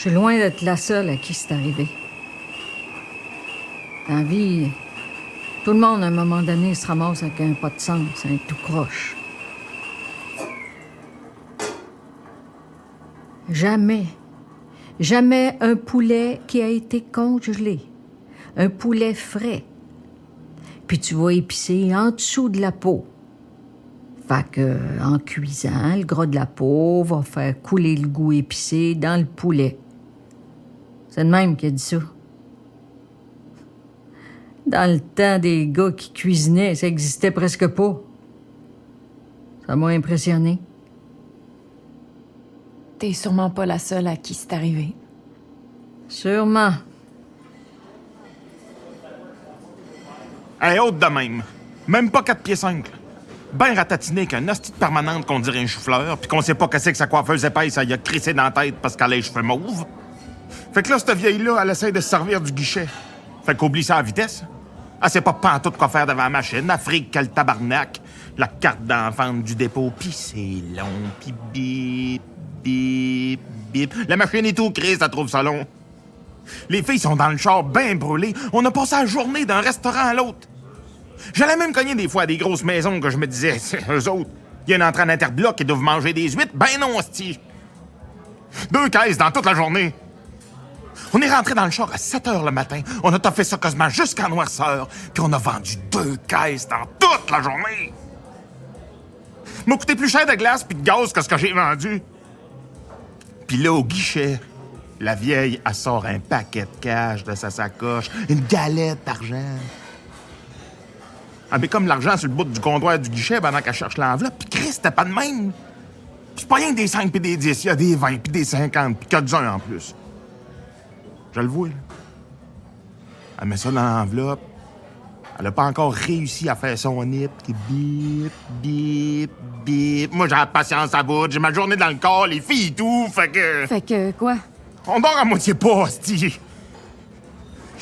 suis loin d'être la seule à qui c'est arrivé. Dans la vie, tout le monde, à un moment donné, se ramasse avec un pas de sens, un tout croche. Jamais un poulet qui a été congelé. Un poulet frais. Puis tu vas épicer en dessous de la peau. Fait que, en cuisant, le gras de la peau va faire couler le goût épicé dans le poulet. C'est le même qui a dit ça. Dans le temps des gars qui cuisinaient, ça existait presque pas. Ça m'a impressionné. T'es sûrement pas la seule à qui c'est arrivé. Sûrement. Elle est haute de même. Même pas 4 pieds 5. Ben ratatiné qu'un hostie de permanente qu'on dirait un chou-fleur, puis qu'on sait pas qu'est-ce que sa coiffeuse épaisse, elle y a crissé dans la tête parce qu'elle a les cheveux mauves. Fait que là, cette vieille-là, elle essaie de se servir du guichet. Fait qu'oublie ça à vitesse. Elle sait pas pantoute quoi faire devant la machine. Elle frique quel tabarnak. La carte d'enfant du dépôt, pis c'est long, pis bip, bip, bip. La machine est tout Chris, elle trouve ça long. Les filles sont dans le char bien brûlées. On a passé la journée d'un restaurant à l'autre. J'allais même cogner des fois à des grosses maisons que je me disais, c'est eux autres. Il y a une entrée en interbloc qui doivent manger des huîtres. Ben non, hostie. 2 caisses dans toute la journée. On est rentré dans le char à 7 h le matin. On a toffé ça quasiment jusqu'en noirceur. Puis on a vendu 2 caisses dans toute la journée. M'a coûté plus cher de glace puis de gaz que ce que j'ai vendu. Puis là, au guichet, la vieille, elle sort un paquet de cash de sa sacoche. Une galette d'argent. Elle met comme l'argent sur le bout du comptoir du guichet pendant qu'elle cherche l'enveloppe. Puis Christ, c'était pas de même. Puis c'est pas rien que des 5 puis des 10. Il y a des 20 puis des 50 puis que du 1 en plus. Je le vois, là. Elle met ça dans l'enveloppe. Elle a pas encore réussi à faire son nip qui bip, bip, bip. Moi, j'ai la patience à bout. J'ai ma journée dans le corps, les filles et tout, fait que... Fait que quoi? On dort à moitié pas, hostie.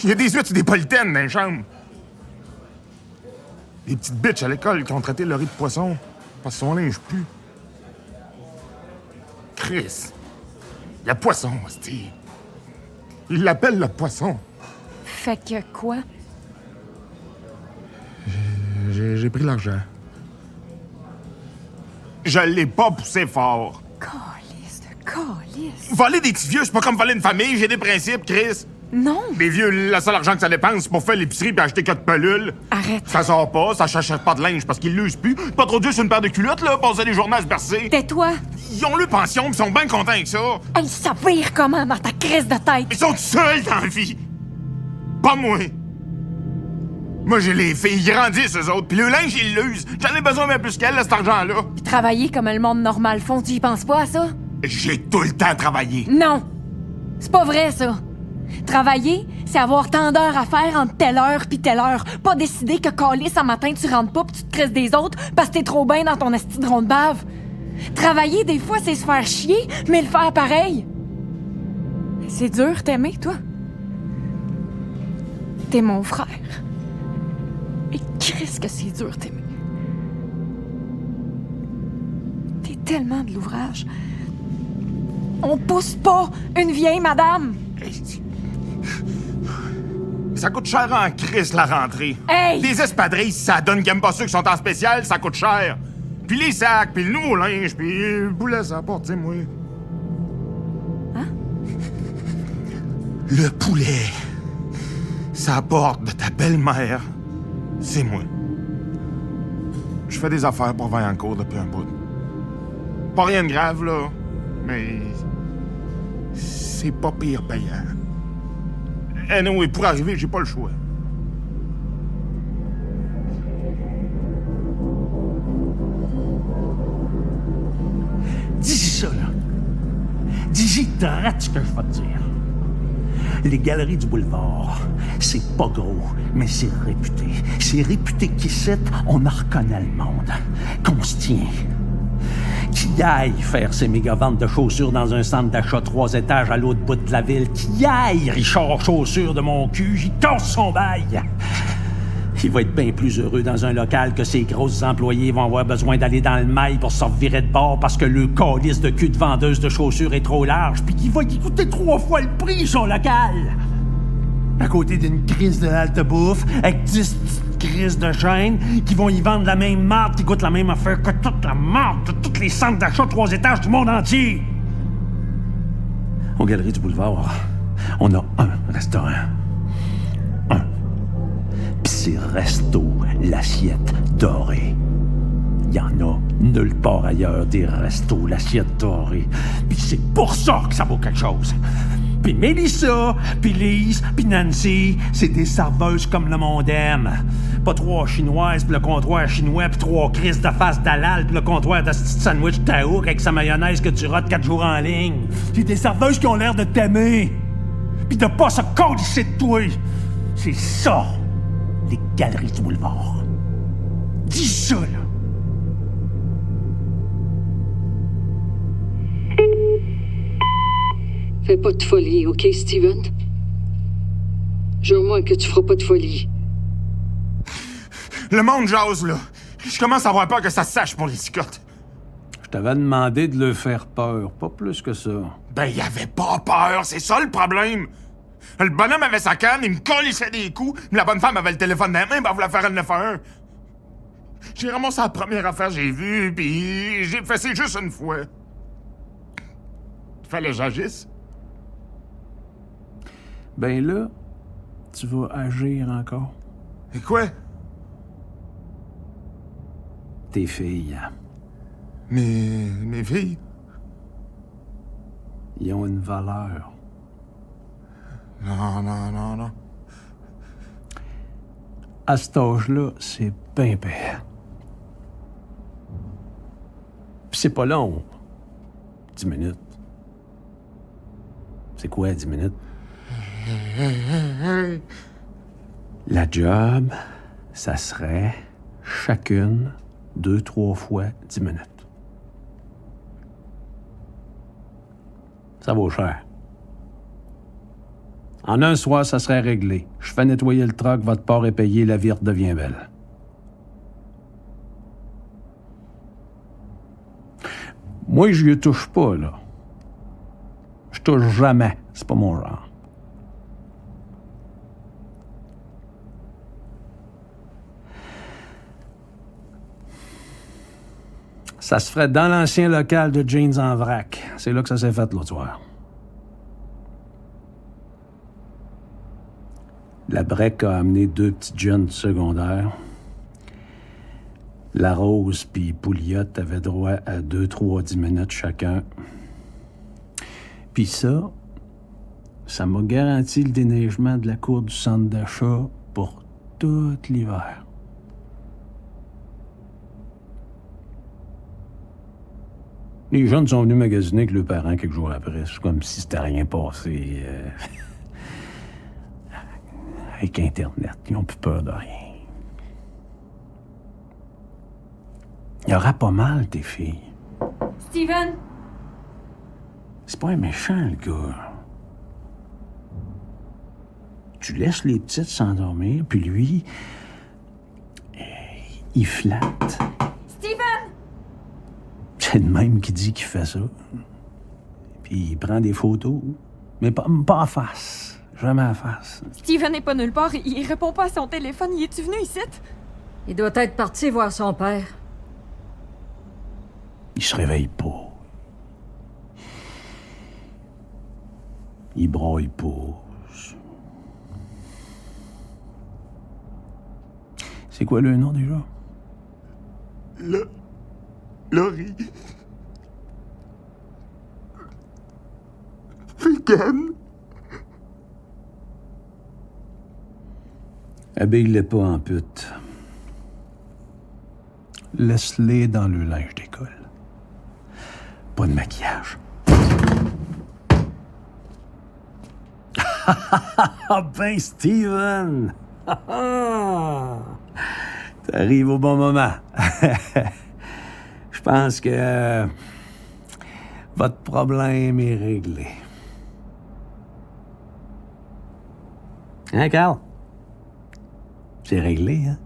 Il y a des huîtres et des politaines dans les chambres. Les petites bitches à l'école qui ont traité le riz de poisson parce que son linge pue. Chris, il y a poisson, hostie. Il l'appelle le poisson. Fait que quoi? J'ai pris l'argent. Je l'ai pas poussé fort. Calisse de calisse. Voler des petits vieux, c'est pas comme voler une famille. J'ai des principes, Chris. Non! Les vieux, le seul argent que ça dépense, c'est pour faire l'épicerie puis acheter 4 pelules. Arrête. Ça sort pas, ça s'achète pas de linge parce qu'ils l'usent plus. Pas trop dur sur une paire de culottes, là, passer les journées à se bercer. Tais-toi! Ils ont le pension pis sont bien contents avec ça. Elle s'avire comment dans ta crise de tête? Ils sont seuls dans la vie. Pas moi. Moi, j'ai les filles, ils grandissent, eux autres, pis le linge, ils l'usent. J'en ai besoin même plus qu'elle, là, cet argent-là. Puis travailler comme le monde normal font, tu y penses pas à ça? J'ai tout le temps travaillé. Non! C'est pas vrai, ça! Travailler, c'est avoir tant d'heures à faire entre telle heure pis telle heure. Pas décider que calisse un matin tu rentres pas pis tu te crisses des autres parce que t'es trop bien dans ton esti de ronde bave. Travailler, des fois, c'est se faire chier, mais le faire pareil. C'est dur t'aimer, toi. T'es mon frère. Et Christ que c'est dur t'aimer. T'es tellement de l'ouvrage. On pousse pas une vieille madame. Ça coûte cher en crise, la rentrée. Hey! Les espadrilles, ça donne qu'ils aiment pas ceux qui sont en spécial, ça coûte cher. Puis les sacs, puis le nouveau linge, puis le boulet, ça apporte, tu sais, moi. Hein? Le poulet, ça apporte de ta belle-mère. C'est moi. Je fais des affaires pour Vaillancourt depuis un bout. Pas rien de grave, là, mais c'est pas pire payant. Eh non, et pour arriver, j'ai pas le choix. Dis ça, là. Dis-y drette ce que je vais te dire. Les galeries du boulevard, c'est pas gros, mais c'est réputé. C'est réputé qu'ici, on en reconnaît le monde. Qu'on se tient. Qui aille faire ses méga-ventes de chaussures dans un centre d'achat 3 étages à l'autre bout de la ville. Qui aille Richard Chaussures de mon cul, j'y casse son bail. Il va être bien plus heureux dans un local que ses grosses employés vont avoir besoin d'aller dans le mail pour se revirer de bord parce que le calice de cul de vendeuse de chaussures est trop large puis qu'il va y coûter 3 fois le prix, son local. À côté d'une crise de halte bouffe, avec 10 petites crises de chaîne qui vont y vendre la même marde qui coûte la même affaire que toute la marde de tous les centres d'achat 3 étages du monde entier. Aux Galeries du Boulevard, on a un restaurant. Un. Pis c'est Resto l'Assiette Dorée. Il y en a nulle part ailleurs des restos l'Assiette Dorée. Puis c'est pour ça que ça vaut quelque chose. Puis Mélissa, puis Lise, puis Nancy, c'est des serveuses comme le monde aime. Pas 3 chinoises, puis le comptoir chinois, puis 3 crises de face d'halal, puis le comptoir de sandwich taouk avec sa mayonnaise que tu rates 4 jours en ligne. C'est des serveuses qui ont l'air de t'aimer, puis de pas se câlisser de toi. C'est ça, les Galeries du Boulevard. Dis ça, là. Fais pas de folie, OK, Steven? Jure-moi que tu feras pas de folie. Le monde jase, là. Je commence à avoir peur que ça se sache pour les cicottes. Je t'avais demandé de le faire peur, pas plus que ça. Ben, il avait pas peur, c'est ça le problème. Le bonhomme avait sa canne, il me colissait des coups, mais la bonne femme avait le téléphone dans la main, ben, elle voulait faire un 911. J'ai ramassé la première affaire que j'ai vue, puis j'ai fessé juste une fois. Fallait que j'agisse. Ben là, tu vas agir encore. Et quoi? Tes filles, Mes filles? ils ont une valeur. Non. À cet âge-là, c'est bien pire. Puis c'est pas long. 10 minutes. C'est quoi, 10 minutes? La job, ça serait chacune 2-3 fois 10 minutes. Ça vaut cher. En un soir, ça serait réglé. Je fais nettoyer le truck, votre part est payé, la vie redevient belle. Moi, je lui touche pas, là. Je touche jamais. C'est pas mon genre. Ça se ferait dans l'ancien local de Jeans en vrac. C'est là que ça s'est fait l'autre soir. La break a amené 2 petites jeunes du secondaire. La Rose puis Pouliot avaient droit à 2-3 10 minutes chacun. Puis ça m'a garanti le déneigement de la cour du centre d'achat pour tout l'hiver. Les jeunes sont venus magasiner avec leurs parents quelques jours après. C'est comme si c'était rien passé. Avec Internet, ils n'ont plus peur de rien. Il y aura pas mal, tes filles. Steven! C'est pas un méchant, le gars. Tu laisses les petites s'endormir, puis lui, il flatte. Steven! C'est le même qui dit qu'il fait ça. Puis il prend des photos, mais pas en face. Jamais en face. Steven n'est pas nulle part. Il répond pas à son téléphone. Il est-tu venu ici? Il doit être parti voir son père. Il se réveille pas. Il broille pas. C'est quoi le nom déjà? Laurie. Vegan. Habille-les pas en pute. Laisse-les dans le linge d'école. Pas de maquillage. Ah ben, Steven! T'arrives au bon moment. Je pense que votre problème est réglé. Hein, Carl? C'est réglé, hein?